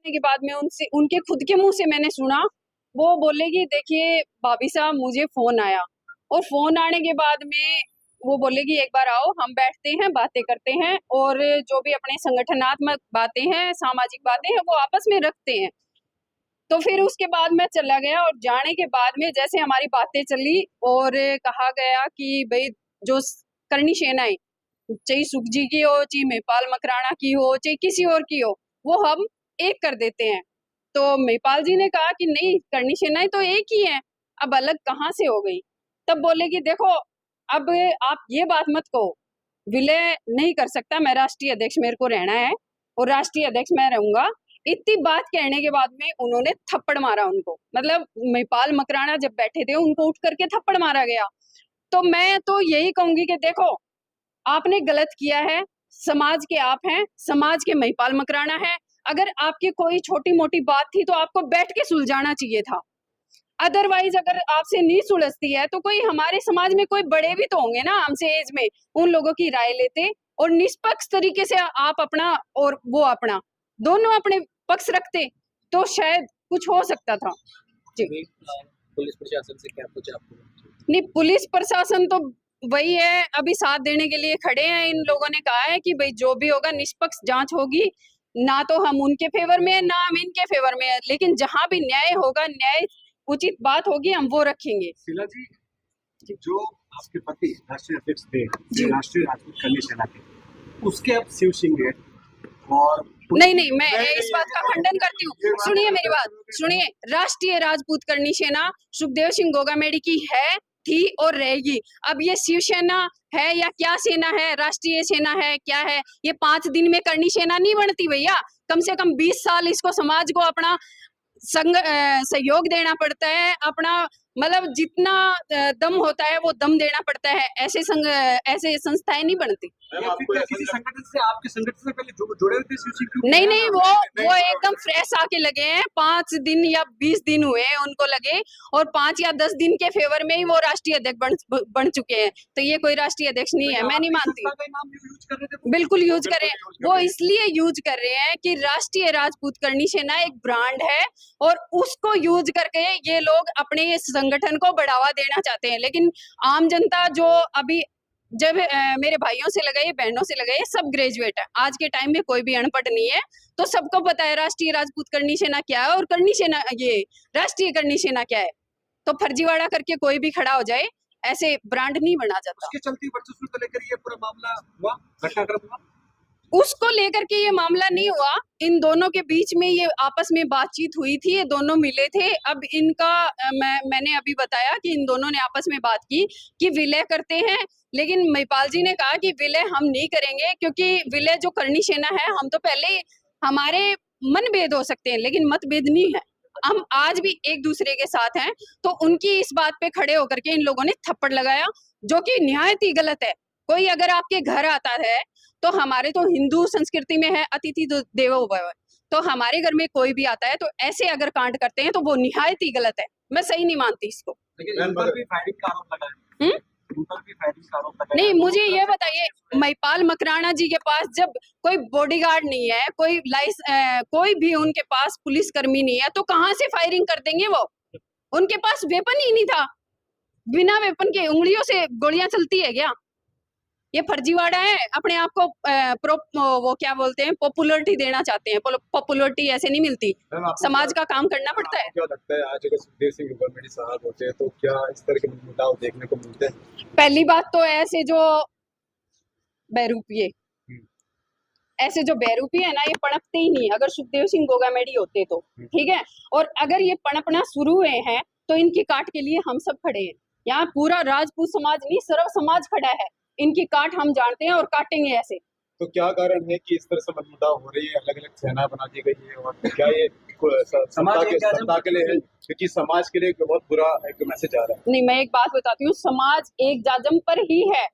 के बाद में उनसे उनके खुद के मुंह से मैंने सुना, वो बोले कि देखिए भाभी साहब मुझे फोन आया, और फोन आने के बाद में वो बोले कि एक बार आओ हम बैठते हैं बातें करते हैं, और जो भी अपने संगठनात्मक बातें हैं सामाजिक बातें हैं वो आपस में रखते हैं। तो फिर उसके बाद मैं चला गया, और जाने के बाद में जैसे हमारी बातें चली और कहा गया कि भाई जो करनी सेनाएं, चाहे सुख जी की हो, चाहे महिपाल मकराना की हो, चाहे किसी और की हो, वो हम एक कर देते हैं। तो महिपाल जी ने कहा कि नहीं, करनी सेनाएं तो एक ही है, अब अलग कहाँ से हो गई। तब बोले कि देखो अब आप ये बात मत कहो, विलय नहीं कर सकता, मैं राष्ट्रीय अध्यक्ष मेरे को रहना है और राष्ट्रीय अध्यक्ष मैं रहूंगा। इतनी बात कहने के बाद में उन्होंने थप्पड़ मारा उनको, मतलब महिपाल मकराना जब बैठे थे उनको उठ करके थप्पड़ मारा गया। तो मैं तो यही कहूंगी कि देखो आपने गलत किया है, समाज के आप हैं, समाज के महिपाल मकराना है, अगर आपकी कोई छोटी मोटी बात थी तो आपको बैठ के सुलझाना चाहिए था। अदरवाइज अगर आपसे नहीं सुलझती है तो कोई हमारे समाज में कोई बड़े भी तो होंगे ना हमसे एज में, उन लोगों की राय लेते और निष्पक्ष तरीके से आप अपना और वो अपना दोनों अपने पक्ष रखते तो शायद कुछ हो सकता था जी। पुलिस प्रशासन से क्या कुछ आपको? नहीं, पुलिस प्रशासन तो वही है, अभी साथ देने के लिए खड़े हैं। इन लोगों ने कहा है कि भाई जो भी होगा निष्पक्ष जांच होगी, ना तो हम उनके फेवर में है ना हम इनके फेवर में है, लेकिन जहां भी न्याय होगा, न्याय उचित बात होगी, हम वो रखेंगे। शीला जी, जो आपके पति राष्ट्रीय अध्यक्ष थे राष्ट्रीय राजपूत करनी सेना के, उसके अब शिव सिंह है और नहीं, मैं इस बात का खंडन करती हूँ। सुनिए मेरी बात, सुनिए। राष्ट्रीय राजपूत करनी सेना सुखदेव सिंह गोगामेडी की है, थी और रहेगी। अब ये शिवसेना है या क्या सेना है, राष्ट्रीय सेना है, क्या है, ये 5 दिन में करनी सेना नहीं बनती भैया। कम से कम 20 साल इसको समाज को अपना सहयोग देना पड़ता है, अपना मतलब जितना दम होता है वो दम देना पड़ता है। ऐसे संस्थाएं नहीं बनती। किसी संगठन से, आपके संगठन से पहले जुड़े हुए थे? नहीं, वो एकदम फ्रेश आके लगे हैं। 5 दिन या 20 दिन हुए हैं उनको लगे, और 5 या 10 दिन के फेवर में ही वो राष्ट्रीय अध्यक्ष बन चुके हैं। तो ये कोई राष्ट्रीय अध्यक्ष नहीं है, मैं नहीं मानती। बिल्कुल यूज कर रहे हैं, वो इसलिए यूज कर रहे हैं कि राष्ट्रीय राजपूत करनी सेना एक ब्रांड है, और उसको यूज करके ये लोग अपने संगठन को बढ़ावा देना चाहते हैं। लेकिन आम जनता जो अभी जब मेरे भाइयों से लगाइए, बहनों से लगाइए, सब ग्रेजुएट है। आज के टाइम में कोई भी अनपढ़ नहीं है, तो सबको पता है राष्ट्रीय राजपूत करनी सेना क्या है और करनी सेना, ये राष्ट्रीय करनी सेना क्या है। तो फर्जीवाड़ा करके कोई भी खड़ा हो जाए, ऐसे ब्रांड नहीं बना जाता। उसके चलते वर्चस्व को लेकर ये पूरा मामला हुआ, घटनाक्रम हुआ। उसको लेकर के ये मामला नहीं हुआ, इन दोनों के बीच में ये आपस में बातचीत हुई थी, ये दोनों मिले थे। अब इनका मैंने अभी बताया कि इन दोनों ने आपस में बात की कि विलय करते हैं, लेकिन महिपाल जी ने कहा कि विलय हम नहीं करेंगे, क्योंकि विलय जो करनी सेना है, हम तो पहले हमारे मनभेद हो सकते हैं लेकिन मतभेद नहीं है, हम आज भी एक दूसरे के साथ हैं। तो उनकी इस बात पे खड़े होकर के इन लोगों ने थप्पड़ लगाया, जो कि निहायत ही गलत है। कोई अगर आपके घर आता है, तो हमारे तो हिंदू संस्कृति में है अतिथि देवो भव, तो हमारे घर में कोई भी आता है तो ऐसे अगर कांड करते हैं तो वो निहायत ही गलत है, मैं सही नहीं मानती इसको। नहीं, मुझे ये बताइए, महिपाल मकराना जी के पास जब कोई बॉडीगार्ड नहीं है, कोई भी उनके पास पुलिसकर्मी नहीं है, तो कहाँ से फायरिंग कर देंगे वो? उनके पास वेपन ही नहीं था, बिना वेपन के उंगलियों से गोलियां चलती है क्या? ये फर्जीवाड़ा है, अपने आप को वो क्या बोलते हैं, पॉपुलरिटी देना चाहते हैं। पॉपुलरिटी ऐसे नहीं मिलती, समाज का काम करना पड़ता है। क्या लगता है आज अगर सुखदेव सिंह गोगामेडी साहब होते हैं तो क्या इस तरह के मुद्दाओं देखने को मिलते हैं? पहली बात तो ऐसे जो बहरूपिये है ना, ये पनपते ही नहीं। अगर सुखदेव सिंह गोगामेडी होते तो ठीक है, और अगर ये पनपना शुरू हुए हैं तो इनकी काट के लिए हम सब खड़े हैं। यहाँ पूरा राजपूत समाज नहीं, सर्व समाज खड़ा है। इनकी काट हम जानते हैं और काटेंगे ऐसे। तो क्या कारण है कि इस तरह से मतमुद्दा हो रही है, अलग अलग सेना बना दी गई है, और क्या ये सत्ता के लिए है? क्योंकि समाज के लिए बहुत बुरा एक मैसेज आ रहा है। नहीं, मैं एक बात बताती हूँ, समाज एक जाजम पर ही है।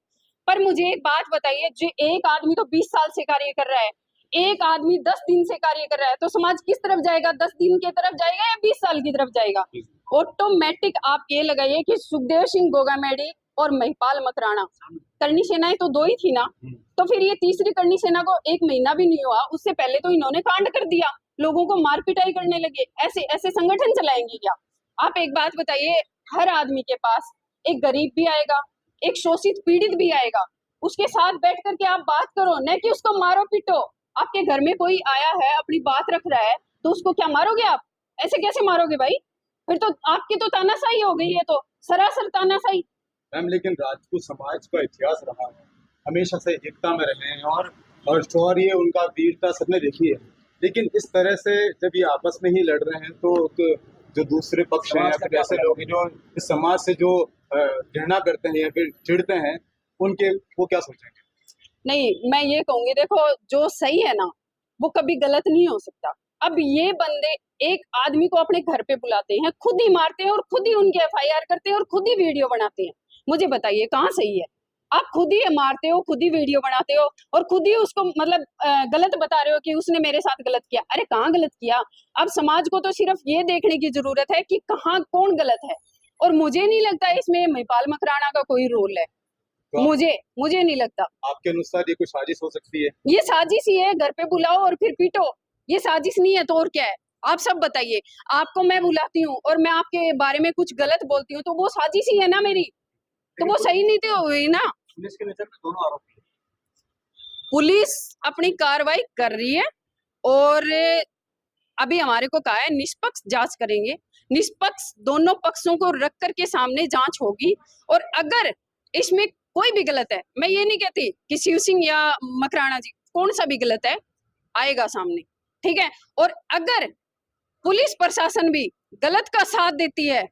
पर मुझे एक बात बताइए, जो एक आदमी तो 20 साल से कार्य कर रहा है, एक आदमी 10 दिन से कार्य कर रहा है, तो समाज किस तरफ जाएगा? 10 दिन की तरफ जाएगा या 20 साल की तरफ जाएगा? ऑटोमेटिक आप ये लगाइए कि सुखदेव सिंह गोगामेडी और महिपाल मकराना, करनी सेनाएं तो 2 ही थी ना, तो फिर ये तीसरी करनी सेना को 1 महीना भी नहीं हुआ, उससे पहले तो इन्होंने कांड कर दिया। लोगों को मार पिटाई करने लगे, ऐसे ऐसे संगठन चलाएंगे क्या? आप एक बात बताइए, हर आदमी के पास एक गरीब भी आएगा, एक शोषित पीड़ित भी आएगा, उसके साथ बैठ करके आप बात करो, न कि उसको मारो पीटो। आपके घर में कोई आया है, अपनी बात रख रहा है, तो उसको क्या मारोगे आप? ऐसे कैसे मारोगे भाई? फिर तो आपकी तो तानाशाही हो गई है, तो सरासर तानाशाही। मैम लेकिन राजपूत समाज का इतिहास रहा है, हमेशा से एकता में रहे हैं और शौर्य उनका वीरता सबने देखी है। लेकिन इस तरह से जब ये आपस में ही लड़ रहे हैं तो जो दूसरे पक्ष हैं या फिर ऐसे लोग हैं जो इस समाज से जो घृणा करते हैं या फिर चिढ़ते हैं, उनके वो क्या सोचेंगे? नहीं, मैं ये कहूंगी, देखो जो सही है ना वो कभी गलत नहीं हो सकता। अब ये बंदे एक आदमी को अपने घर पे बुलाते हैं, खुद ही मारते हैं और खुद ही उनकी एफआईआर करते हैं और खुद ही वीडियो बनाते हैं। मुझे बताइए कहाँ सही है? आप खुद ही मारते हो, खुद ही वीडियो बनाते हो और खुद ही उसको मतलब गलत बता रहे हो कि उसने मेरे साथ गलत किया। अरे कहाँ गलत किया? अब समाज को तो सिर्फ ये देखने की जरूरत है कि कहाँ कौन गलत है, और मुझे नहीं लगता इसमें महिपाल मकराना का कोई रोल है। तो मुझे नहीं लगता। आपके अनुसार ये कोई साजिश हो सकती है? ये साजिश ही है, घर पे बुलाओ और फिर पीटो, ये साजिश नहीं है तो और क्या है? आप सब बताइए, आपको मैं बुलाती हूँ और मैं आपके बारे में कुछ गलत बोलती हूँ तो वो साजिश ही है ना मेरी, तो वो सही नहीं तो हुई ना। पुलिस के नजर में दोनों आरोपी हैं। पुलिस अपनी कार्रवाई कर रही है और अभी हमारे को कहा है निष्पक्ष जांच करेंगे, निष्पक्ष दोनों पक्षों को रख करके सामने जांच होगी, और अगर इसमें कोई भी गलत है, मैं ये नहीं कहती कि शिव सिंह या मकराना जी कौन सा भी गलत है, आएगा सामने, ठीक है। और अगर पुलिस प्रशासन भी गलत का साथ देती है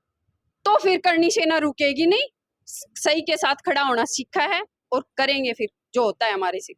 तो फिर करनी सेना रुकेगी नहीं, सही के साथ खड़ा होना सीखा है और करेंगे फिर जो होता है हमारे से।